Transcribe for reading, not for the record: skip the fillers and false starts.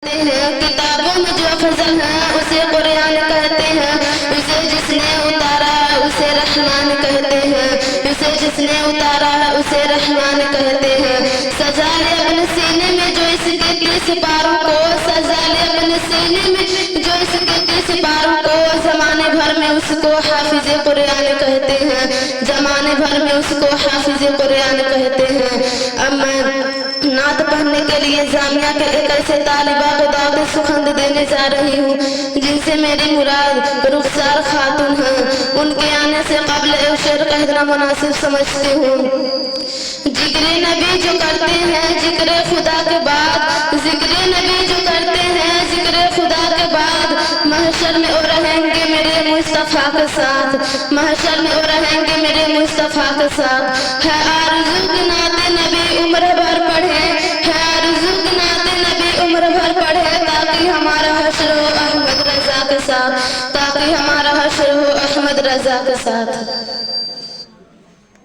کتابوں میں جو افضل ہے اسے قرآن کہتے ہیں، اسے جس نے اتارا ہے اسے رحمان کہتے ہیں، اسے جس نے اتارا ہے اسے رحمان کہتے ہیں۔ سجا لے اپنے سینے میں جو اس کے 30 پاروں کو، سجا لے اپنے سینے میں جو اس کے 30 پاروں کو، زمانے بھر میں اس کو حافظ قرآن کہتے ہیں، زمانے بھر میں اس کو حافظ قرآن کہتے ہیں۔ اب میں نعت پڑھنے کے لیے جامعہ کے ایک ایسے طالبہ کو دعوت سخن دینے جا رہی ہوں جن سے میری مراد رخسار خاتون ہیں۔ ان کے آنے سے قبل ایک شعر کہنا مناسب سمجھتی ہوں۔ ذکر نبی جو کرتے ہیں ذکر خدا کے بعد، ذکر نبی جو کرتے ہیں ذکر خدا کے بعد، محشر میں وہ رہیں گے میرے مصطفیٰ کے ساتھ، محشر میں وہ رہیں گے میرے مصطفیٰ کے ساتھ۔ ہے آرزو کہ نعت نبی عمر بھر پڑھے، ہے آرزو کہ نعت نبی عمر بھر پڑھے، تاکہ ہمارا حشر ہو احمد رضا کے ساتھ، تاکہ ہمارا حشر ہو احمد رضا کے ساتھ۔